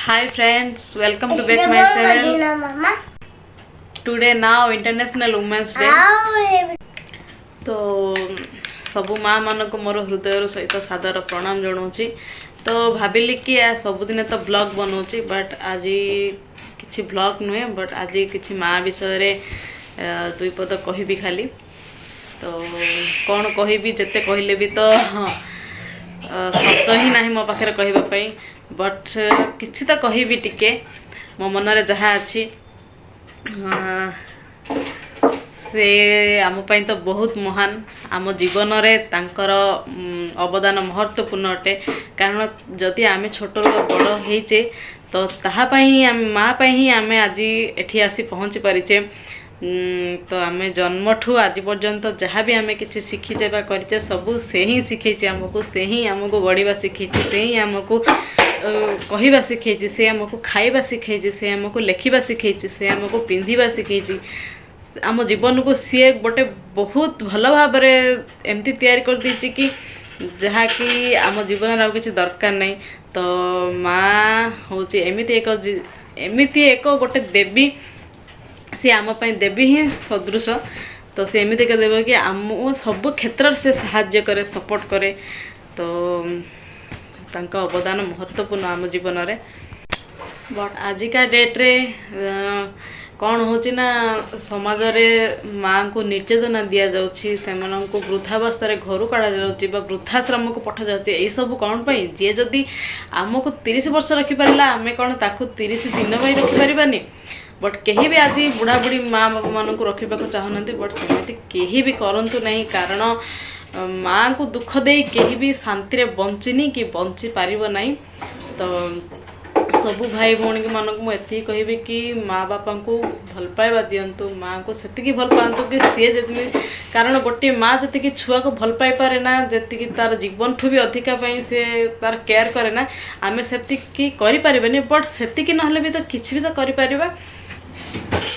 Hi friends, welcome to back my channel. Today now International Women's Day. तो सबु माँ मान को मोर हृदय सहित सादर प्रणाम जनाऊँगी। तो भाविली कि सबुदिन तो ब्लॉग बनाऊँगी बट आज किसी ब्लॉग नुहे बट आज किसी माँ विषय दुई पद कहबी खाली। तो कौन कहबी जिते कहले भी तो शब्द ही ना मो पाखे कहवाई बट किसी तो कहबी टिके मो मनरे जहाँ अच्छी से आम तो बहुत महान आम जीवन रे तांकर अवदान महत्वपूर्ण अटे। कारण जदि आम छोट बड़ होइचे तो ताहापाई माँ ही आम आज एठी आसी पहुँची पारिचे। तो आम जन्म ठू आज पर्यंत जहाँ भी आम किसी शिखीचे करिचे सबू से ही शिखेचे आमको, से ही आमको गढ़ा शिखेचे, से ही आमको कहवा शिखेचे, से आमको खाइबा शिखेचे, से आमको लेखिबा शिखेचे, से आमको पिंधिबा शिखेचे। आम जीवन को सी गोटे बहुत भल भाव एमती तैयारी कर देछि कि जहाँ कि आम जीवन आ किसी दरकार नहीं। तो माँ हूँ एमती एक गोटे देवी, सी आम देवी ही सदृश। तो से एमती एक देव कि आम सब क्षेत्र से साहाय्य करे, सपोर्ट करे। तो तांका अवदान महत्वपूर्ण आम जीवन रे। बट आजिका डेट रे कौन होची ना समाज रे माँ को निर्यातना दिया जाउछि, सेमानंको वृद्धावस्था घर काढ़ा जाउछि बा वृद्धाश्रम को पठा जाउछि। एई सब कौन पई जे जदि आमको 30 वर्ष रखि पारिला आमे कौन ताकू 30 दिन भाई रखि पारिबानी। बट कहीं भी आज बुढ़ा बुढ़ी माँ बापा मानक रखा चाहूना बट सेमती कहीं भी करंतु नहीं। कारण माँ को दुख दे कहीं भी शांति बंचिनी कि बंची पारिबो नहीं। तो सबू भाई भौणी मानक मुझे कहबी कि माँ बापा को भल पाइबा दिंतु, माँ को सेतिकी भल पातु कि सी जमी। कारण गोटे माँ जी छुआ को भल पाई पारे ना, जी तार जीवन ठू भी अधिका से तार केयर करे ना, आम से करें बट से ना भी तो किसी भी तो करें।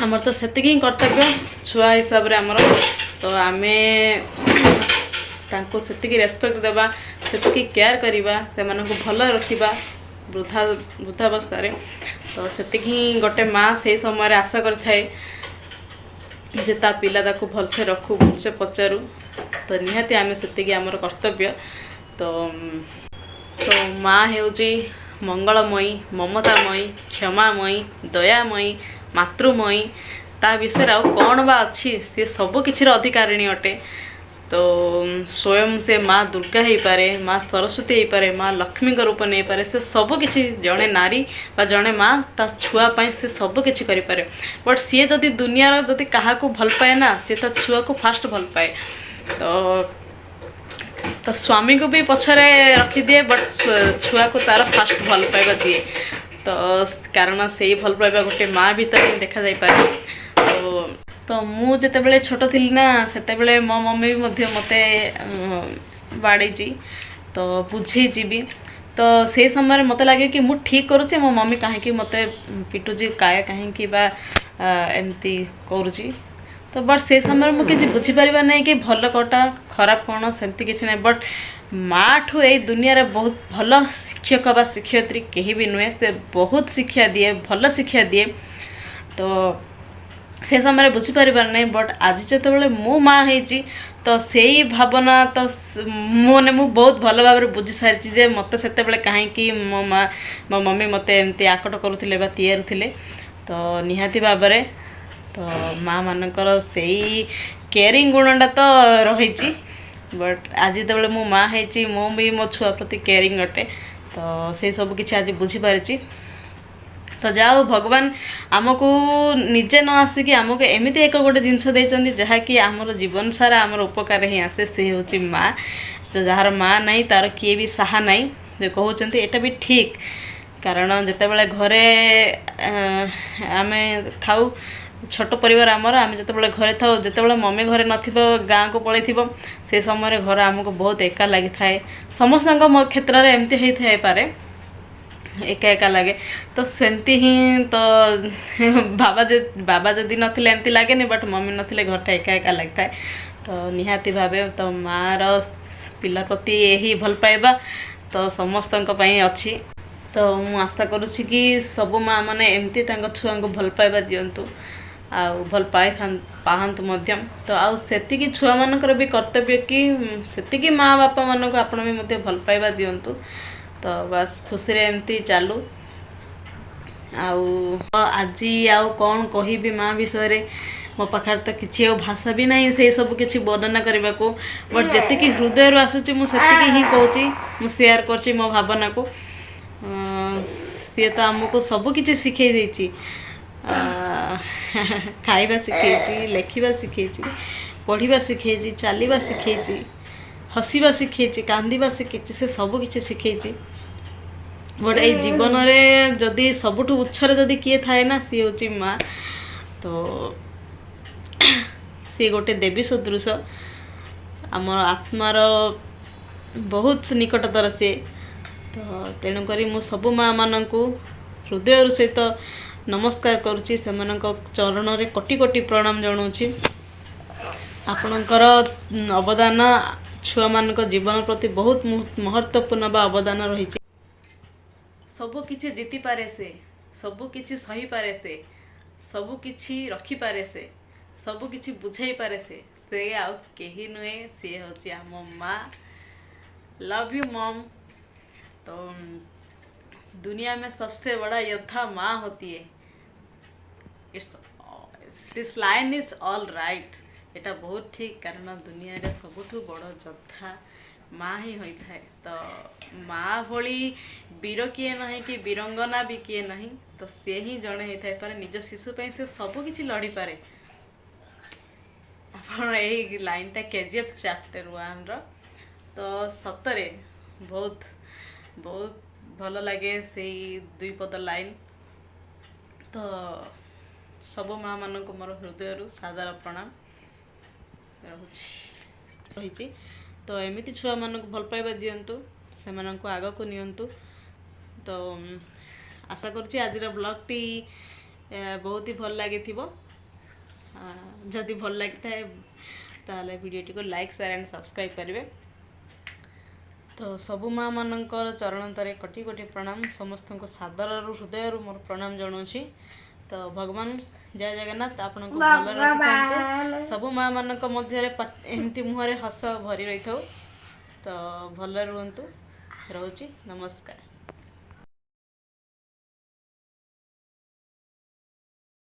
आमर तो सेतिकी ही कर्तव्य छुआ हिसाब रे आमर। तो आमे तांको सेतिकी रेस्पेक्ट देबा, सेतिकी केयर करिबा, से मानको भल रखिबा वृद्धावस्था रे। तो सेतिकी ही गोटे माँ से समय आशा करथाए जे ता पिला ताको भल से रखू, भल से पचारू। तो निहाती आमे सेतिकी आमर कर्तव्य। तो माँ हेउची मंगलमयी, ममतामयी, क्षमामयी, दयामयी, मातृमयी। ता विषय आउ कौन बा अच्छी सी सब किसी अधिकारिणी अटे। तो स्वयं से माँ दुर्गा हो पारे, माँ सरस्वती हो पारे, माँ लक्ष्मी का रूप नहीं पारे। से सब किसी जड़े नारी बा जड़े माँ ता छुआ पाई से सब किसी करि पारे। बट सी जदि दुनिया जदि कहा को भल पाए ना, सी ता छुआ को फास्ट भल पाए। तो स्वामी को भी पछरे रखी दिए बट छुआ को तार फास्ट भल पाइबा दिए। तो कारण से ही भल पाइबा गोटे माँ भीतर देखा जाई पारे। तो मु जिते बड़े छोट थी ना सेते बड़े मो मम्मी भी मते बाड़ी तो बुझे भी। तो से समय मत लगे कि मु ठीक करुचे, मो मम्मी कहीं मते पिटुची काय कहीं बा एमती करुची। तो बट से समय मुझे किसी बुझीपर नहीं कि भल कटा खराब कौन सेमती किसी ना। बट माँ ठू यही दुनिया रे बहुत भल शिक्षक बा शिक्षयित्री कहीं भी नुहे, से बहुत शिक्षा दिए, भल शिक्षा दिए। तो से समय बुझीपर नहीं। बट आज जो मो माँ होती तो से ही भावना तो मैंने मु बहुत भल भाव बुझी सारी जे मत से कहीं मो माँ मो मम्मी मत एमती आकट करुले बा तैयारुले। तो निहाती भाव में तो माँ मानकर से केयरिंग गुणटा तो रही। बट आज जो मो माँ होती मो भी मो छुआ प्रति केयरिंग अटे। तो से सब किसी आज बुझीपारी। तो जाओ भगवान आमको निजे न आसिक आमको एमती एक गोटे जिनस देते जहाँकि आमर जीवन सारा आमर उपकार ही आसे, से हूँ माँ। तो जार माँ नहीं तार किए भी साहा नहीं जो कहते एटा भी ठीक। कारण जिते घरे आम थाऊ छोट परिवार आमर, आम जिते घरे था जिते मम्मी घरे न गाँ को पलि से समय घर आमको बहुत एका लगी थाए। समस्त क्षेत्र में एमती होता पारे एका एका लगे। तो सेमती ही तो बाबा जदि नथिले एमती लगे नहीं, बट मम्मी नथिले घरटा एका एका लगता है। तो निहाती भावे तो माँ रो पिला प्रति यही भल पाइबा तो समस्त अच्छी। तो ମୁଁ ଆଶା କରୁଛି କି ସବୁ ମାଆ ମାନେ ଏମିତି ତାଙ୍କ ଛୁଆଙ୍କୁ ଭଲ ପାଇବା ଦିଅନ୍ତୁ ଆଉ ଭଲ ପାଆନ୍ତୁ ମଧ୍ୟ। ତ ଆଉ ସେତିକି ଛୁଆମାନଙ୍କର ବି କର୍ତ୍ତବ୍ୟ କି ସେତିକି ମାଆ ବାପାମାନଙ୍କୁ ଆପଣ ବି ମଧ୍ୟ ଭଲ ପାଇବା ଦିଅନ୍ତୁ। ତ ବାସ୍ ଖୁସିରେ ଏମିତି ଚାଲୁ। ଆଉ ଆଜି ଆଉ କ'ଣ କହିବି ମାଆ ବିଷୟରେ, ମୋ ପାଖରେ ତ କିଛି ଆଉ ଭାଷା ବି ନାହିଁ ସେଇ ସବୁ କିଛି ବର୍ଣ୍ଣନା କରିବାକୁ। ବଟ୍ ଯେତିକି ହୃଦୟରୁ ଆସୁଛି ମୁଁ ସେତିକି ହିଁ କହୁଛି, ମୁଁ ସେୟାର କରୁଛି ମୋ ଭାବନାକୁ। ସିଏ ତ ଆମକୁ ସବୁ କିଛି ଶିଖେଇ ଦେଇଛି, ଖାଇବା ଶିଖେଇଛି, ଲେଖିବା ଶିଖେଇଛି, ପଢ଼ିବା ଶିଖେଇଛି, ଚାଲିବା ଶିଖେଇଛି, ହସିବା ଶିଖେଇଛି, କାନ୍ଦିବା ଶିଖେଇଛି, ସେ ସବୁ କିଛି ଶିଖେଇଛି। ବଟ୍ ଏଇ ଜୀବନରେ ଯଦି ସବୁଠୁ ଉଚ୍ଚରେ ଯଦି କିଏ ଥାଏ ନା, ସିଏ ହେଉଛି ମା। ତ ସିଏ ଗୋଟେ ଦେବୀ ସଦୃଶ, ଆମ ଆତ୍ମାର ବହୁତ ନିକଟତର ସିଏ। ତ ତେଣୁକରି ମୁଁ ସବୁ ମାଆ ମାନଙ୍କୁ ହୃଦୟର ସହିତ ନମସ୍କାର କରୁଛି, ସେମାନଙ୍କ ଚରଣରେ କୋଟି କୋଟି ପ୍ରଣାମ ଜଣାଉଛି। ଆପଣଙ୍କର ଅବଦାନ ଛୁଆମାନଙ୍କ ଜୀବନ ପ୍ରତି ବହୁତ ମହତ୍ତ୍ୱପୂର୍ଣ୍ଣ ବା ଅବଦାନ ରହିଛି। ସବୁ କିଛି ଜିତିପାରେ ସେ, ସବୁ କିଛି ସହିପାରେ ସେ, ସବୁ କିଛି ରଖିପାରେ ସେ, ସବୁ କିଛି ବୁଝାଇପାରେ ସେ ଆଉ କେହି ନୁହେଁ, ସିଏ ହେଉଛି ଆମ ମା। Love you mom. तो दुनिया में सबसे बड़ा योद्धा माँ होती है। This line is all right. एटा बहुत ठीक, कारण दुनिया रे सबुठु बड़ योद्धा माँ ही होता है। तो माँ भली वीर किए नहीं कि वीरंगना भी किए नहीं, तो सी ही जड़े होता है पर निज शिशु पे से सब किछि लड़ी पारे। आपण यही लाइनटा केजीएफ चैप्टर 1 रो। तो सतरे बहुत बहुत भल लगे से दुई पद लाइन। तो सब माँ मान को मोर हृदय सादर प्रणाम रही। तो एमती छुआ मान भल पाइबा दिंतु, से आग को नियंतु। तो आशा करुँच आज ब्लॉगटी बहुत ही भल लगी। जदि भल लगी था ताले वीडियोटी को लाइक शेयर एंड सब्सक्राइब करेंगे। तो सबु माँ मानकर चरण तरे कोटि कोटि प्रणाम, समस्त को सादर हृदय मोर प्रणाम जनाऊँगी। तो भगवान जय जगन्नाथ आपन को भल रखिथांतु। सबु माँ मानक मध्य एमती मुहरे हस भरी रही था। तो भल रुहंतु। रहुची, नमस्कार।